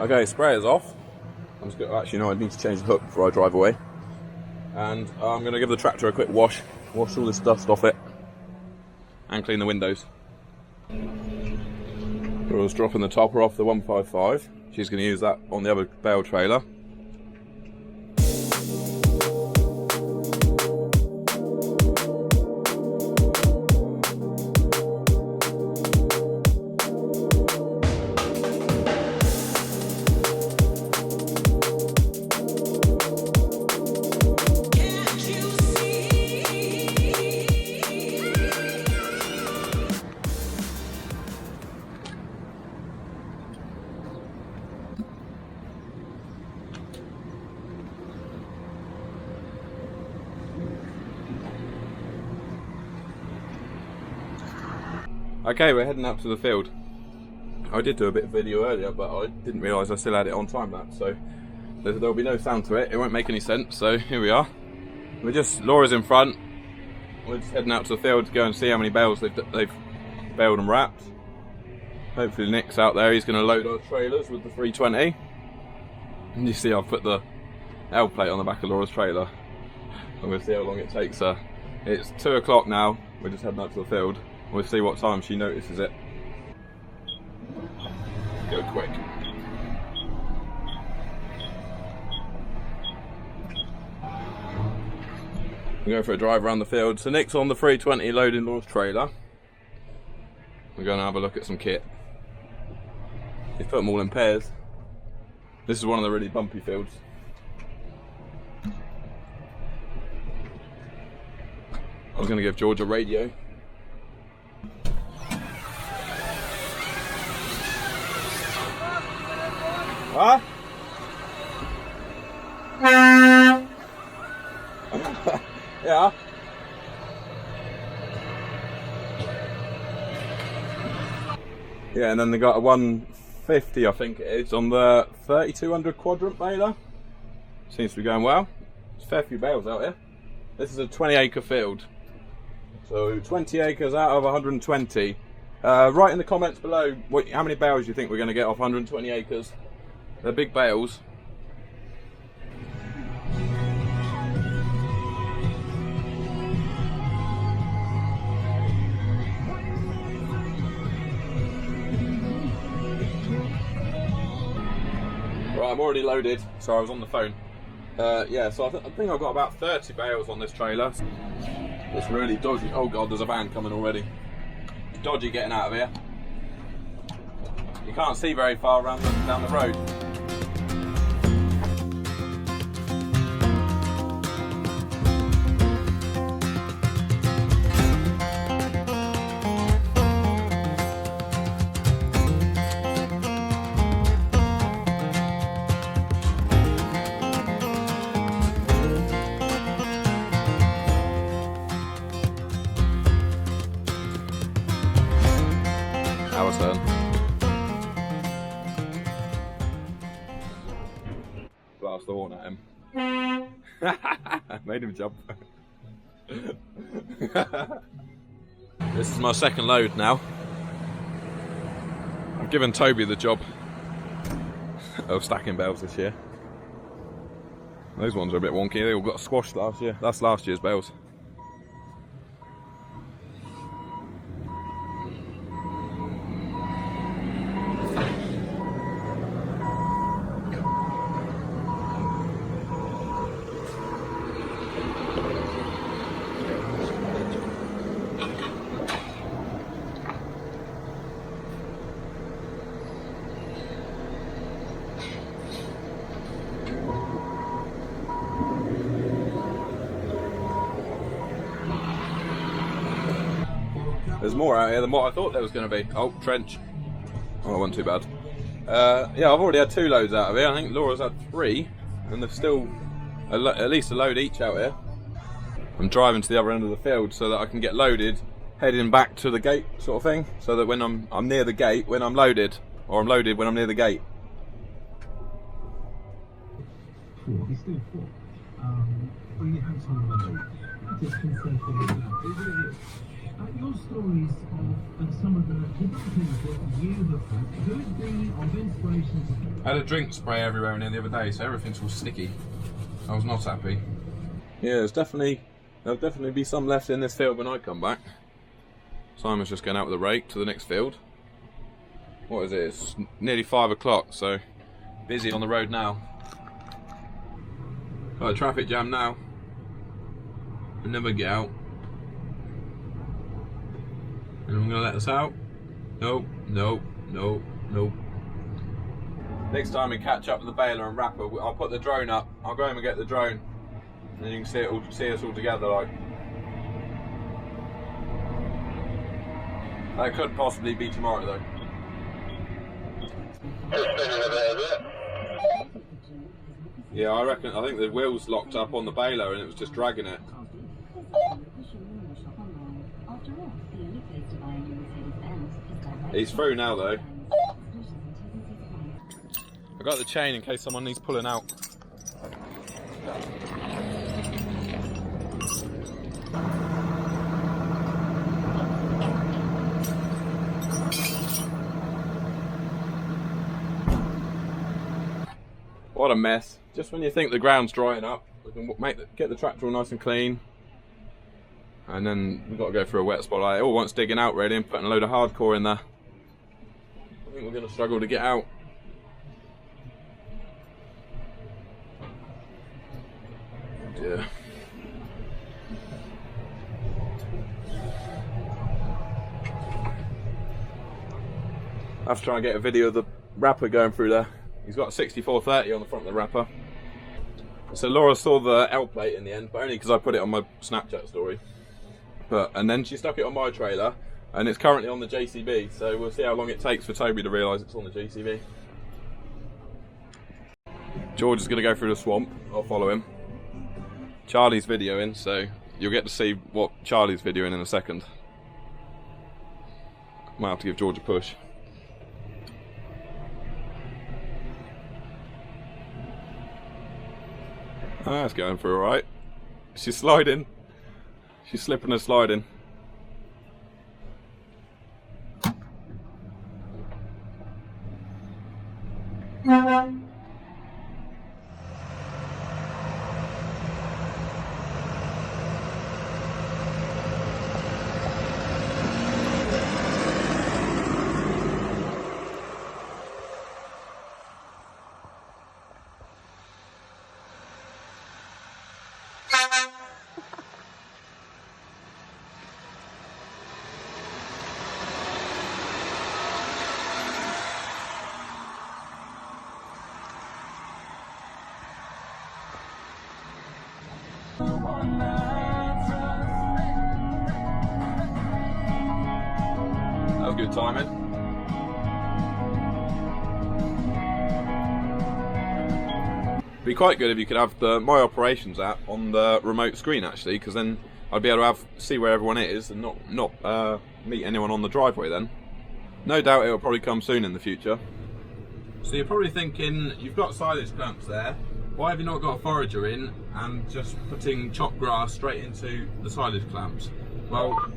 Okay, sprayer's off. I'm just gonna, actually, no, I need to change the hook before I drive away. And I'm going to give the tractor a quick wash all this dust off it, and clean the windows. Laura's dropping the topper off the 155. She's going to use that on the other bale trailer. Okay, we're heading out to the field. I did do a bit of video earlier, but I didn't realise I still had it on time lapse, so there'll be no sound to it. It won't make any sense. So here we are. Laura's in front. We're just heading out to the field to go and see how many bales they've baled and wrapped. Hopefully Nick's out there. He's going to load our trailers with the 320. And you see I've put the L plate on the back of Laura's trailer. I'm going to see how long it takes her. It's 2 o'clock now. We're just heading out to the field. We'll see what time she notices it. Go quick. We're going for a drive around the field. So Nick's on the 320 loading Laura's trailer. We're going to have a look at some kit. He's put them all in pairs. This is one of the really bumpy fields. I was going to give George a radio. Huh? Yeah. Yeah, and then they got a 150, I think it is, on the 3200 quadrant baler. Seems to be going well. There's a fair few bales out here. This is a 20-acre field. So 20 acres out of 120. Write in the comments below how many bales you think we're going to get off 120 acres. They're big bales. Right, I'm already loaded. Sorry, I was on the phone. Yeah, so I think I've got about 30 bales on this trailer. It's really dodgy. Oh god, there's a van coming already. Dodgy getting out of here. You can't see very far down the road. Our turn. Blast the horn at him. Made him jump. This is my second load now. I've given Toby the job of stacking bales this year. Those ones are a bit wonky. They all got squashed last year. That's last year's bales. There's more out here than what I thought there was going to be. Oh, trench. Oh, it wasn't too bad. Yeah, I've already had 2 loads out of here. I think Laura's had 3, and there's still at least a load each out here. I'm driving to the other end of the field so that I can get loaded, heading back to the gate sort of thing, so that when I'm near the gate, when I'm loaded, or I'm loaded when I'm near the gate. Your stories of some of the different things that you have had could be of inspiration to... I had a drink spray everywhere in here the other day, so everything's all sticky. I was not happy. Yeah, there'll definitely be some left in this field when I come back. Simon's just going out with a rake to the next field. What is it? It's nearly 5 o'clock, so busy on the road now. Got a traffic jam now. We'll never get out. Anyone gonna let us out? Nope, nope, nope, nope. Next time we catch up with the baler and wrapper, I'll put the drone up. I'll go home and get the drone, and you can see us all together. Like that could possibly be tomorrow though. Yeah, I think the wheels locked up on the baler and it was just dragging it. He's through now though. I got the chain in case someone needs pulling out. What a mess. Just when you think the ground's drying up, we can get the tractor all nice and clean. And then we've got to go through a wet spot. Like, it all wants digging out really and putting a load of hardcore in there. I think we're going to struggle to get out. Oh dear. I have to try and get a video of the wrapper going through there. He's got a 6430 on the front of the wrapper. So Laura saw the L plate in the end, but only because I put it on my Snapchat story. And then she stuck it on my trailer, and it's currently on the JCB, so we'll see how long it takes for Toby to realise it's on the JCB. George is going to go through the swamp. I'll follow him. Charlie's videoing, so you'll get to see what Charlie's videoing in a second. Might have to give George a push. Oh, that's going for alright. She's sliding. She's slipping and sliding. That was good timing. Be quite good if you could have the My Operations app on the remote screen actually, because then I'd be able to see where everyone is and not meet anyone on the driveway then. No doubt it'll probably come soon in the future. So you're probably thinking, you've got silage clamps there, why have you not got a forager in and just putting chopped grass straight into the silage clamps? Well,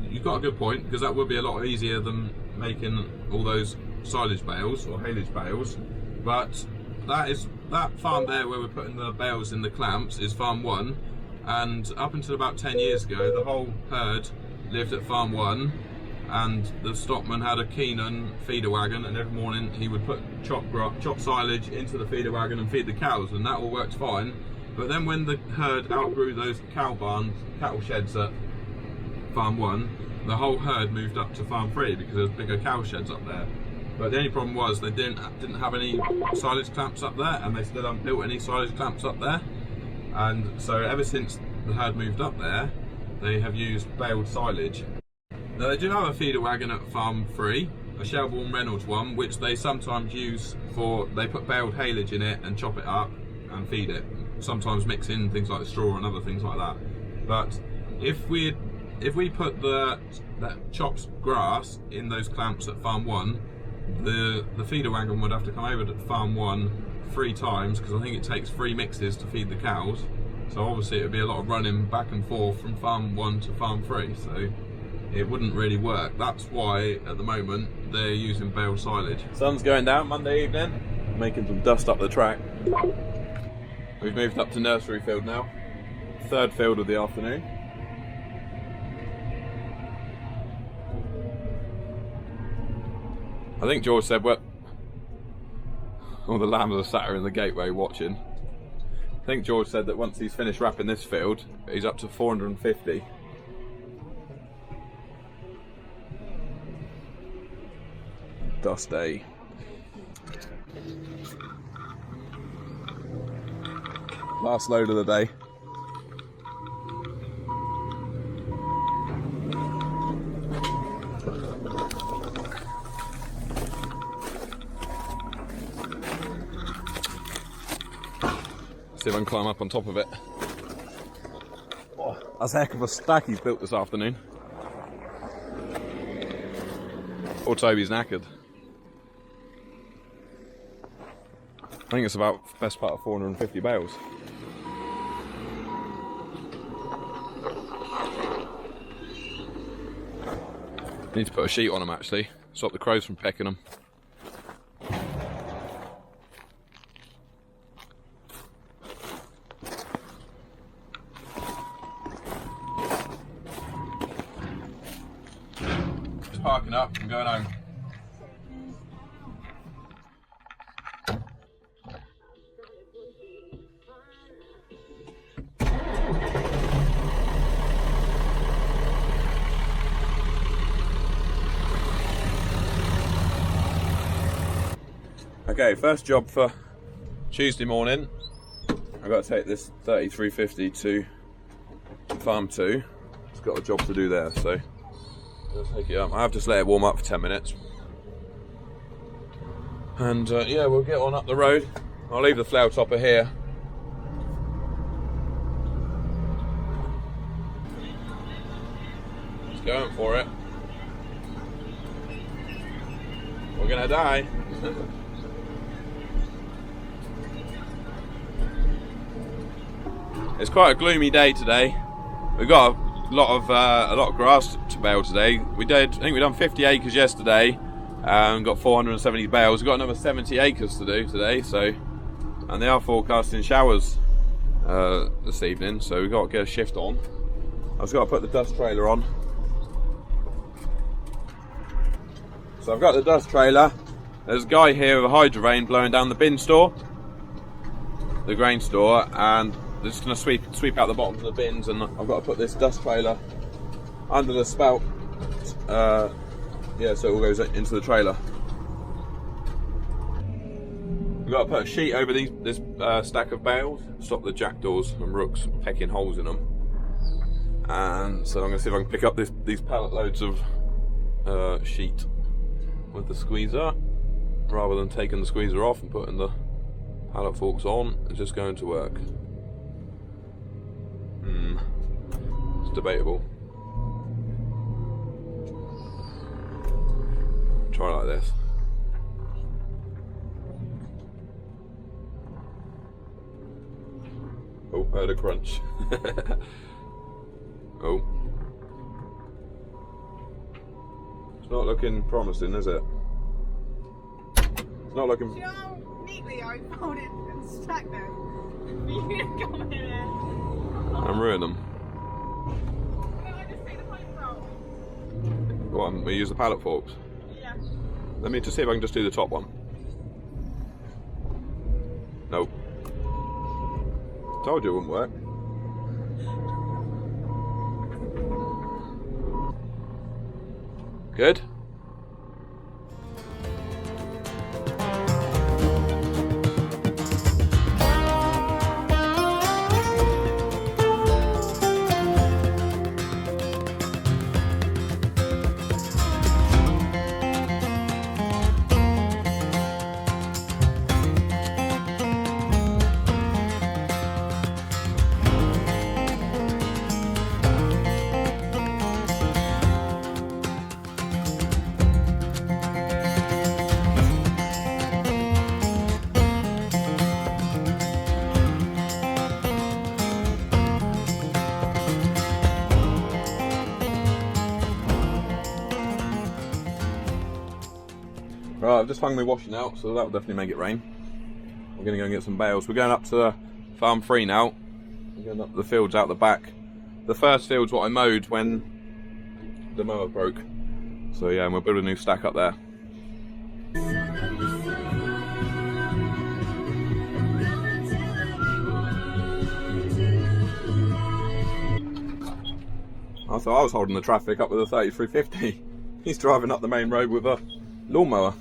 you've got a good point, because that would be a lot easier than making all those silage bales or haylage bales. But that farm there where we're putting the bales in the clamps is farm 1, and up until about 10 years ago the whole herd lived at farm 1, and the stockman had a Keenan feeder wagon, and every morning he would put chopped silage into the feeder wagon and feed the cows, and that all worked fine. But then when the herd outgrew those cattle sheds at farm 1, the whole herd moved up to farm 3 because there's bigger cow sheds up there. But the only problem was they didn't have any silage clamps up there, and they still haven't built any silage clamps up there. And so ever since the herd moved up there, they have used baled silage. Now they do have a feeder wagon at farm 3, a Shelbourne Reynolds one, which they sometimes use for, they put baled haylage in it and chop it up and feed it. Sometimes mix in things like straw and other things like that. But if we put that chopped grass in those clamps at farm 1, the feeder wagon would have to come over to farm 1 3 times, because I think it takes 3 mixes to feed the cows. So obviously it would be a lot of running back and forth from farm 1 to farm 3. So it wouldn't really work. That's why at the moment they're using bale silage. Sun's going down Monday evening, making some dust up the track. We've moved up to nursery field now, third field of the afternoon. I think George said, well, all the lambs are sat here in the gateway watching. I think George said that once he's finished wrapping this field, he's up to 450. Dust day. Last load of the day. See if I can climb up on top of it. Oh, that's a heck of a stack he's built this afternoon. Poor Toby's knackered. I think it's about the best part of 450 bales. Need to put a sheet on them actually, stop the crows from pecking them. Just parking up and going home. Okay, first job for Tuesday morning. I've got to take this 3350 to farm 2. It's got a job to do there, so let's take it up. I have just let it warm up for 10 minutes. And yeah, we'll get on up the road. I'll leave the flail topper here. Just going for it. We're gonna die. It's quite a gloomy day today. We've got a lot of grass to bale today. I think we done 50 acres yesterday, and got 470 bales. We've got another 70 acres to do today. So, and they are forecasting showers this evening. So we've got to get a shift on. I've just got to put the dust trailer on. So I've got the dust trailer. There's a guy here with a hydro vane blowing down the bin store, the grain store, and they're just going to sweep out the bottom of the bins, and I've got to put this dust trailer under the spout, yeah, so it all goes into the trailer. We've got to put a sheet over this stack of bales, stop the jackdaws and rooks pecking holes in them. And so I'm going to see if I can pick up these pallet loads of sheet with the squeezer, rather than taking the squeezer off and putting the pallet forks on and just going to work. It's debatable. Try like this. Oh, heard a crunch. Oh. It's not looking promising, is it? It's not looking... Do you know how neatly I folded and stacked them? For you to come in there. I'm ruining them. Can I just take the pipe out? What, we use the pallet forks? Yeah. Let me just see if I can just do the top one. Nope. Told you it wouldn't work. Good? Right, I've just hung my washing out, so that'll definitely make it rain. We're going to go and get some bales. We're going up to farm 3 now. We're going up the fields out the back. The first field's what I mowed when the mower broke. So yeah, and we'll build a new stack up there. I thought I was holding the traffic up with a 3350. He's driving up the main road with a lawnmower.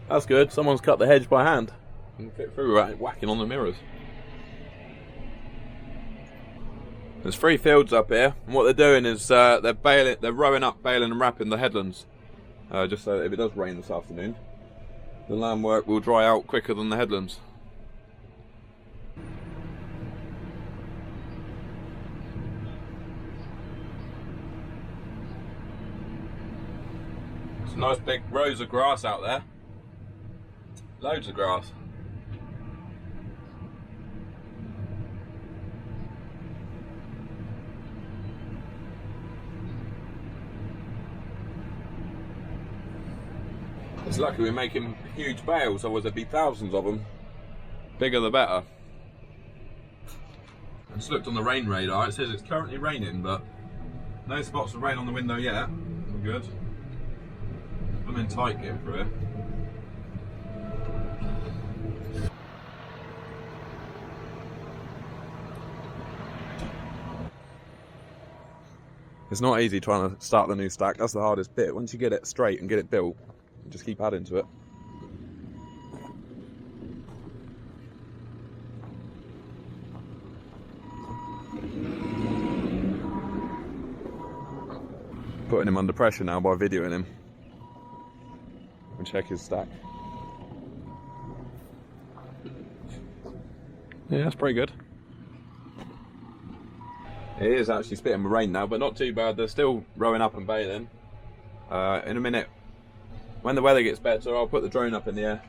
That's good, someone's cut the hedge by hand. You can fit through without whacking on the mirrors. There's 3 fields up here, and what they're doing is they're rowing up, baling and wrapping the headlands. Just so that if it does rain this afternoon, the land work will dry out quicker than the headlands. Some nice big rows of grass out there. Loads of grass. It's lucky we're making huge bales, otherwise there'd be thousands of them. Bigger the better. I just looked on the rain radar, it says it's currently raining, but no spots of rain on the window yet. We're good. I'm in tight getting through it. It's not easy trying to start the new stack, that's the hardest bit. Once you get it straight and get it built, you just keep adding to it. Putting him under pressure now by videoing him. And check his stack. Yeah, that's pretty good. It is actually spitting with rain now, but not too bad. They're still rowing up and baling. In a minute, when the weather gets better, I'll put the drone up in the air.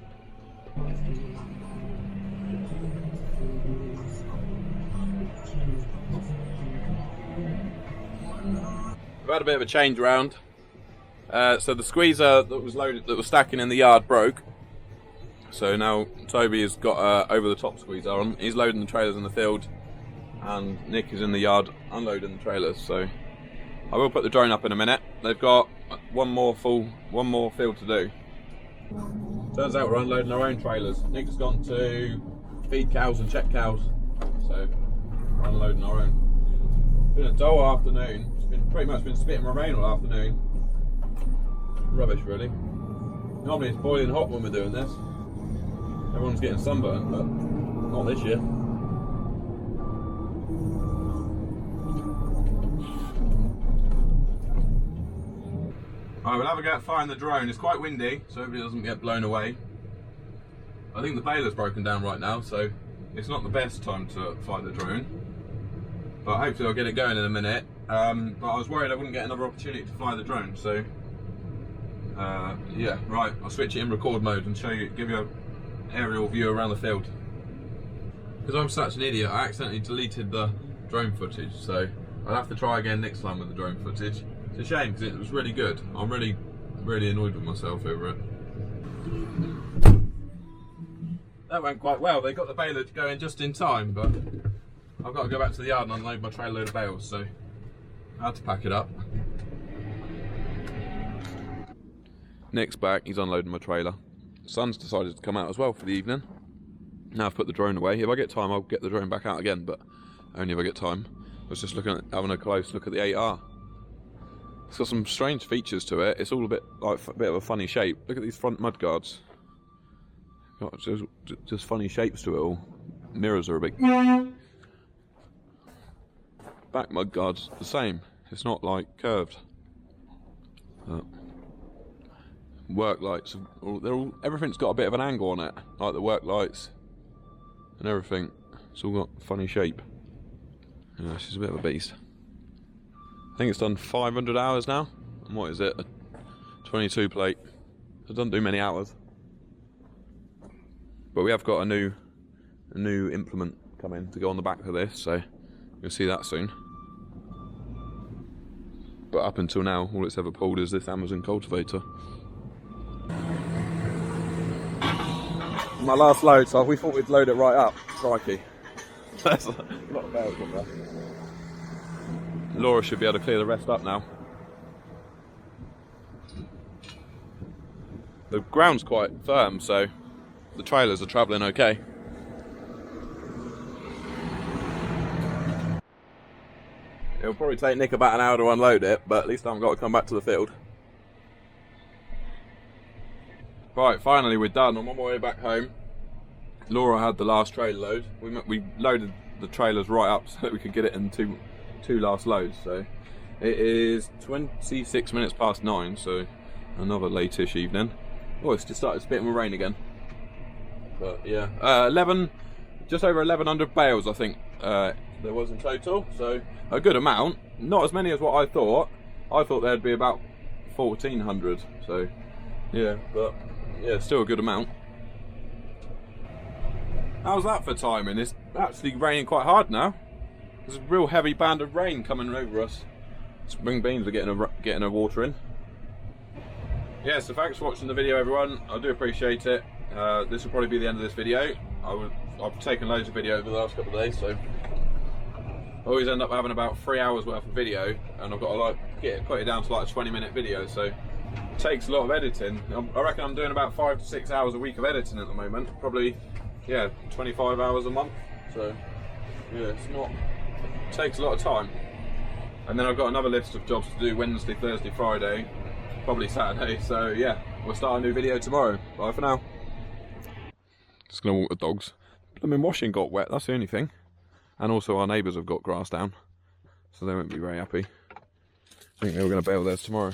We've had a bit of a change around. So the squeezer that was loaded, that was stacking in the yard, broke. So now Toby has got over the top squeezer on. He's loading the trailers in the field, and Nick is in the yard unloading the trailers. So I will put the drone up in a minute. They've got one more field to do. Turns out we're unloading our own trailers. Nick's gone to feed cows and check cows, so we're unloading our own. It's been a dull afternoon. It's been pretty much been spitting with rain all afternoon. Rubbish, really. Normally it's boiling hot when we're doing this. Everyone's getting sunburned, but not this year. Alright, we'll have a go at firing the drone. It's quite windy, so hopefully it doesn't get blown away. I think the baler's broken down right now, so it's not the best time to fire the drone. But hopefully I'll get it going in a minute. But I was worried I wouldn't get another opportunity to fly the drone, so yeah, right, I'll switch it in record mode and give you an aerial view around the field. Because I'm such an idiot, I accidentally deleted the drone footage, so I'll have to try again next time with the drone footage. It's a shame because it was really good. I'm really annoyed with myself over it. That went quite well. They got the baler going just in time, but I've got to go back to the yard and unload my trailer load of bales, so I had to pack it up. Nick's back, he's unloading my trailer. The sun's decided to come out as well for the evening. Now I've put the drone away. If I get time, I'll get the drone back out again, but only if I get time. I was just having a close look at the 8R. It's got some strange features to it. It's all a bit of a funny shape. Look at these front mudguards. Got just funny shapes to it all. Mirrors are a bit. Back mudguards the same. It's not like curved. Work lights. Everything's got a bit of an angle on it, like the work lights and everything. It's all got a funny shape. Yeah, she's a bit of a beast. I think it's done 500 hours now. And what is it? A 22 plate. So it doesn't do many hours. But we have got a new implement coming to go on the back of this, so you'll see that soon. but up until now, all it's ever pulled is this Amazon cultivator. My last load, so we thought we'd load it right up. Crikey. There's a lot of bales on there. Laura should be able to clear the rest up now. The ground's quite firm, so the trailers are travelling okay. It'll probably take Nick about an hour to unload it, but at least I haven't got to come back to the field. Right, finally we're done. I'm on my way back home. Laura had the last trailer load. We loaded the trailers right up so that we could get it in two last loads. So it is 26 minutes past 9, so another late-ish evening. Oh, it's just started spitting with rain again. But yeah, just over 1,100 bales I think there was in total. So a good amount. Not as many as what I thought. I thought there'd be about 1,400. So yeah, but yeah, still a good amount. How's that for timing? It's actually raining quite hard now. There's a real heavy band of rain coming over us. Spring beans are getting a water in. Yeah, so thanks for watching the video, everyone. I do appreciate it. This will probably be the end of this video. I've taken loads of video over the last couple of days, so I always end up having about 3 hours worth of video, and I've got to like put it down to like a 20-minute video. So it takes a lot of editing. I reckon I'm doing about 5 to 6 hours a week of editing at the moment. Probably, yeah, 25 hours a month. So yeah, it takes a lot of time. And then I've got another list of jobs to do Wednesday, Thursday, Friday, probably Saturday. So yeah, we'll start a new video tomorrow. Bye for now. Just gonna walk the dogs. I mean, washing got wet, that's the only thing. And also our neighbours have got grass down, so they won't be very happy. I think they were going to bale theirs tomorrow.